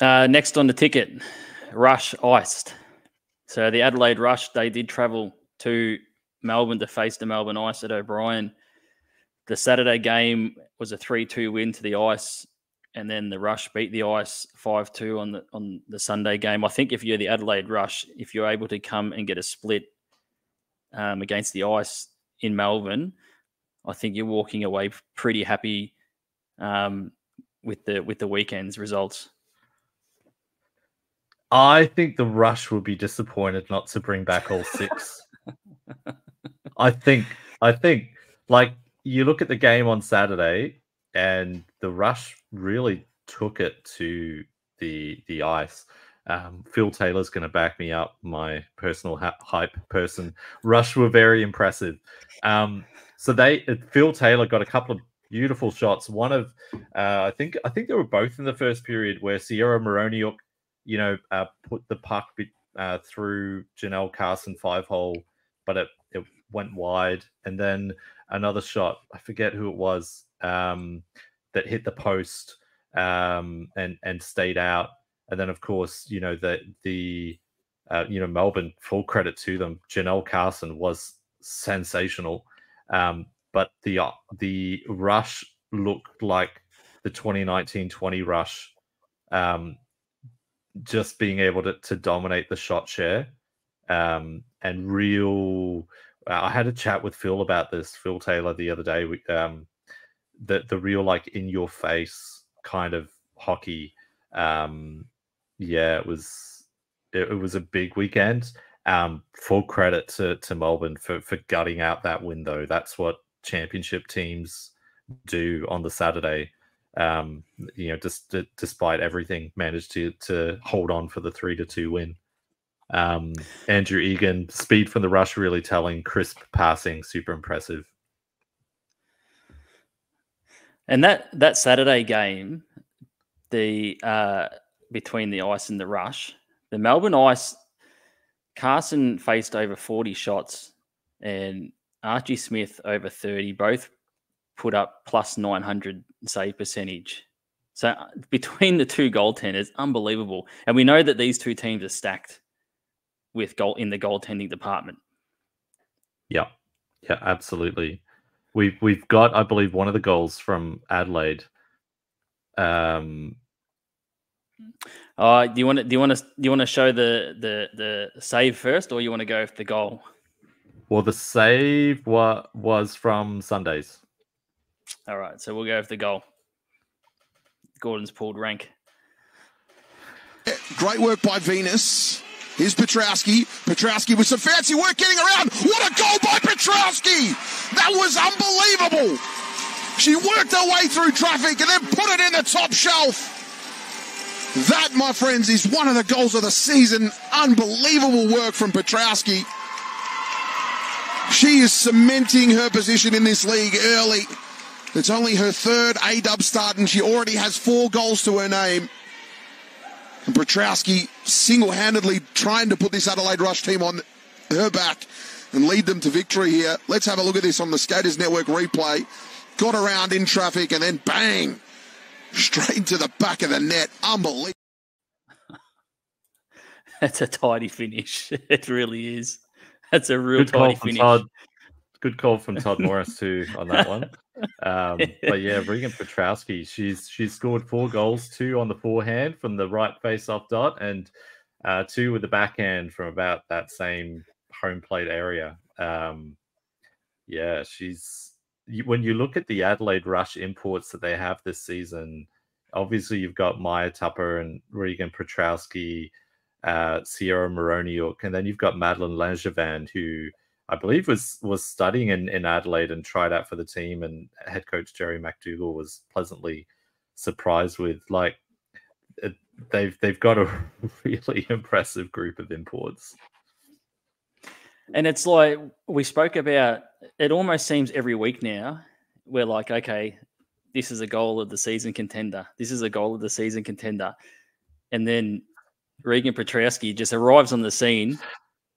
Next on the ticket, Rush iced. So the Adelaide Rush, they did travel to Melbourne to face the Melbourne Ice at O'Brien. The Saturday game was a 3-2 win to the Ice, and then the Rush beat the Ice 5-2 on the Sunday game. I think if you're the Adelaide Rush, if you're able to come and get a split against the Ice in Melbourne, I think you're walking away pretty happy with the weekend's results. I think the Rush will be disappointed not to bring back all 6. I think like you look at the game on Saturday and the Rush really took it to the Ice. Phil Taylor's going to back me up, my personal hype person. Rush were very impressive. So Phil Taylor got a couple of beautiful shots. One of I think they were both in the first period where Sierra Moroniuk, put the puck through Janelle Carson 5-hole, but it went wide. And then another shot, I forget who it was, that hit the post and stayed out. And then, of course, Melbourne, full credit to them. Janelle Carson was sensational. But the Rush looked like the 2019-20 Rush, just being able to dominate the shot share. And I had a chat with Phil about this, Phil Taylor, the other day. The real, like, in your face kind of hockey. It was a big weekend. Full credit to Melbourne for gutting out that win, though. That's what championship teams do on the Saturday. Despite everything, managed to hold on for the 3-2 win. Andrew Egan, speed from the Rush really telling, crisp passing, super impressive. And that Saturday game, between the Ice and the Rush, the Melbourne Ice, Carson faced over 40 shots and Archie Smith over 30, both put up plus 900 save percentage. So between the two goaltenders, unbelievable. And we know that these two teams are stacked with in the goaltending department. Yeah, absolutely. We've got, I believe, one of the goals from Adelaide. Do you want to show the save first, or you want to go with the goal? Well, the save was from Sundays. All right, so we'll go with the goal. Gordon's pulled rank. Great work by Venus. Here's Petrowski. Petrowski with some fancy work getting around. What a goal by Petrowski! That was unbelievable. She worked her way through traffic and then put it in the top shelf. That, my friends, is one of the goals of the season. Unbelievable work from Petrowski. She is cementing her position in this league early. It's only her third A-dub start and she already has 4 goals to her name. And Petrowski single-handedly trying to put this Adelaide Rush team on her back and lead them to victory here. Let's have a look at this on the Skaters Network replay. Got around in traffic and then bang! Straight to the back of the net. Unbelievable. That's a tidy finish. It really is. That's a real tidy finish. Good call from Todd Morris too on that one. But yeah, Regan Petrowski, she's scored 4 goals, 2 on the forehand from the right face-off dot, and 2 with the backhand from about that same home plate area. When you look at the Adelaide Rush imports that they have this season, obviously you've got Maya Tupper and Regan Petrowski, Sierra Moroniuk, and then you've got Madeline Langevin, who I believe was studying in Adelaide and tried out for the team, and head coach Jerry McDougall was pleasantly surprised with. Like, they've got a really impressive group of imports. And it's like we spoke about, it almost seems every week now, we're like, okay, this is a goal of the season contender. This is a goal of the season contender. And then Regan Petrowski just arrives on the scene,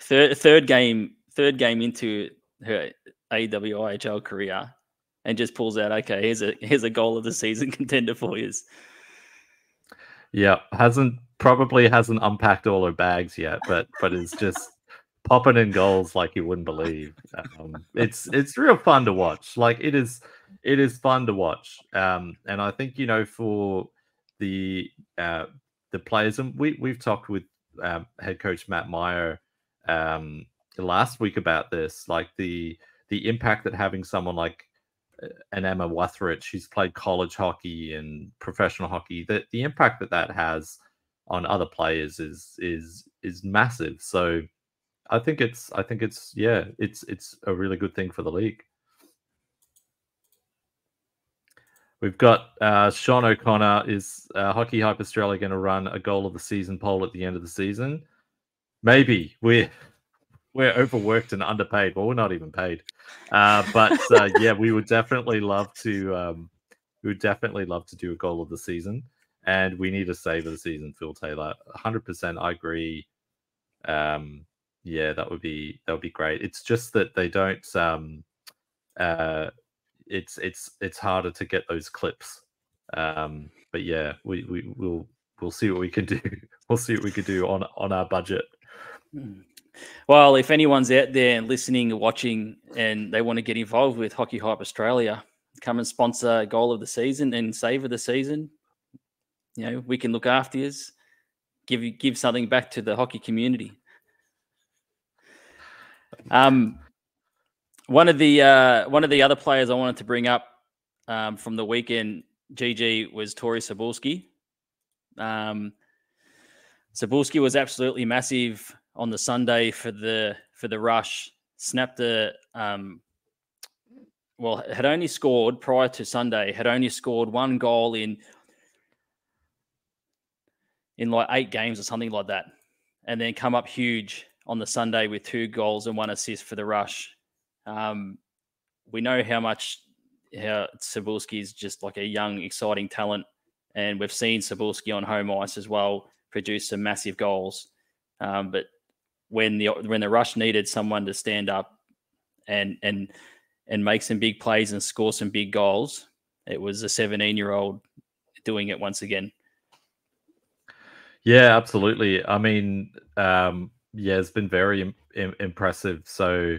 third game into her AWIHL career, and just pulls out, okay, here's a goal of the season contender for you. Yeah, probably hasn't unpacked all her bags yet, but is just popping in goals like you wouldn't believe. It's real fun to watch. Like it is fun to watch. And I think for the players, and we've talked with head coach Matt Meyer last week about this, like the impact that having someone like and Emma Wuthridge, she's played college hockey and professional hockey. The impact that has on other players is massive. So I think it's a really good thing for the league. We've got Sean O'Connor. Is Hockey Hype Australia going to run a goal of the season poll at the end of the season? Maybe. We're overworked and underpaid. Well, we're not even paid. But yeah, we would definitely love to. We would definitely love to do a goal of the season, and we need a save of the season. Phil Taylor, 100%. I agree. Yeah, that would be great. It's just that they don't. It's harder to get those clips. But yeah, we'll see what we can do. We'll see what we can do on our budget. Well, if anyone's out there and listening or watching and they want to get involved with Hockey Hype Australia, come and sponsor Goal of the Season and Save of the Season. We can look after you, give something back to the hockey community. One of the other players I wanted to bring up from the weekend, GG, was Tori Cebulski. Cebulski was absolutely massive on the Sunday for the Rush. Snapped had only scored prior to Sunday, had only scored one goal in like 8 games or something like that, and then come up huge on the Sunday with 2 goals and 1 assist for the Rush. We know how Cebulski is just like a young, exciting talent, and we've seen Cebulski on home ice as well produce some massive goals. But when the Rush needed someone to stand up and make some big plays and score some big goals, it was a 17-year-old doing it once again. Yeah, absolutely. I mean, it's been very impressive. So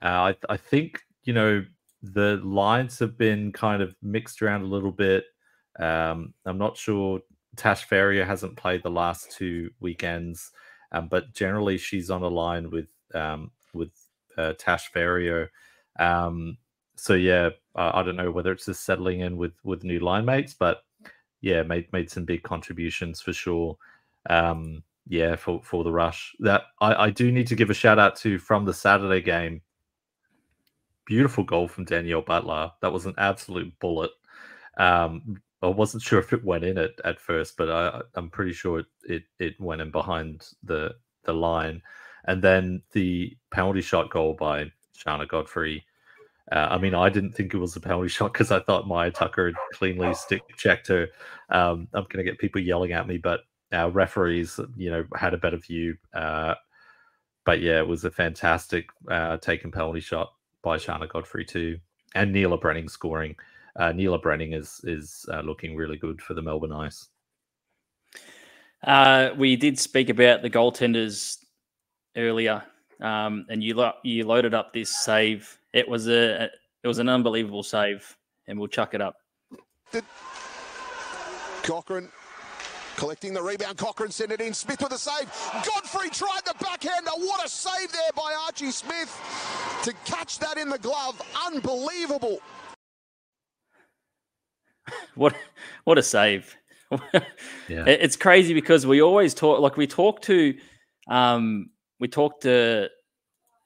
I think, the lines have been kind of mixed around a little bit. I'm not sure. Tash Ferrier hasn't played the last 2 weekends, but generally she's on a line with Tash Ferrier. So yeah, I don't know whether it's just settling in with new line mates, but yeah, made some big contributions for sure. Yeah, for the Rush. That I do need to give a shout out to from the Saturday game. Beautiful goal from Danielle Butler. That was an absolute bullet. I wasn't sure if it went in at first, but I'm pretty sure it went in behind the line. And then the penalty shot goal by Shana Godfrey. I mean, I didn't think it was a penalty shot because I thought Maya Tucker had cleanly stick checked her. I'm going to get people yelling at me, but our referees, had a better view. But yeah, it was a fantastic taken penalty shot by Shana Godfrey too, and Neela Brenning scoring. Neela Brenning is looking really good for the Melbourne Ice. We did speak about the goaltenders earlier, and you loaded up this save. It was an unbelievable save, and we'll chuck it up. Cochrane collecting the rebound. Cochrane sent it in. Smith with a save. Godfrey tried the backhander. What a save there by Archie Smith to catch that in the glove. Unbelievable. What a save. Yeah. It's crazy because we always talk, we talk to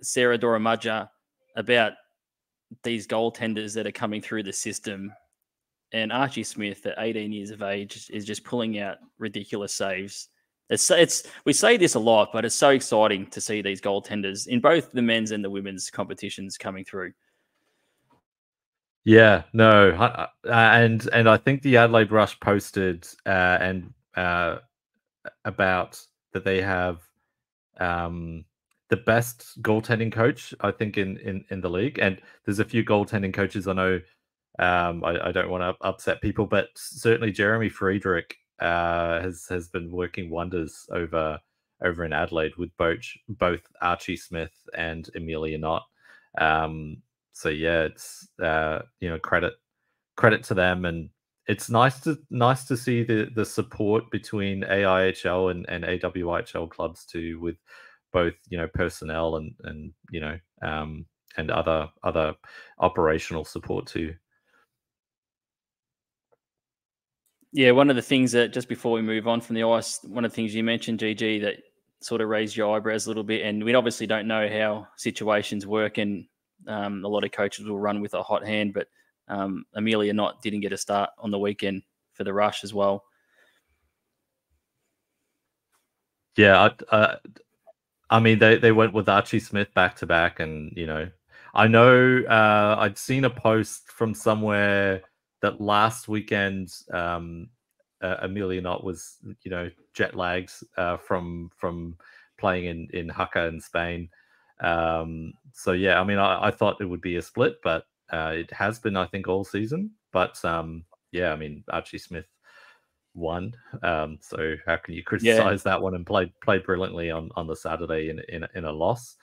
Sarah Doramaja about these goaltenders that are coming through the system, and Archie Smith at 18 years of age is just pulling out ridiculous saves. We say this a lot, but it's so exciting to see these goaltenders in both the men's and the women's competitions coming through. Yeah, no, and I think the Adelaide Rush posted about that they have the best goaltending coach, I think, in the league. And there's a few goaltending coaches I know. I don't want to upset people, but certainly Jeremy Friedrich has been working wonders over in Adelaide with both Archie Smith and Amelia Knott. So yeah, it's credit to them, and it's nice to see the support between AIHL and AWIHL clubs too, with both personnel and and other operational support too. Yeah, one of the things that, just before we move on from the ice, one of the things you mentioned, GG, that sort of raised your eyebrows a little bit, and we obviously don't know how situations work, and a lot of coaches will run with a hot hand, but Amelia Knott didn't get a start on the weekend for the Rush as well. Yeah, I mean, they went with Archie Smith back to back, and I know I'd seen a post from somewhere that last weekend Amelia Knott was jet lagged from playing in Jaca in Spain. So yeah, I mean, I thought it would be a split, but it has been, I think, all season. But yeah, I mean, Archie Smith won. So how can you criticize that one, and played brilliantly on the Saturday in a loss?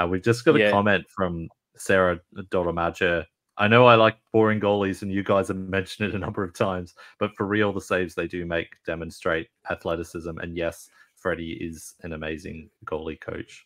We've just got a comment from Sarah Doramaja. I know I like boring goalies, and you guys have mentioned it a number of times, but for real, the saves they do make demonstrate athleticism. And yes, Freddie is an amazing goalie coach.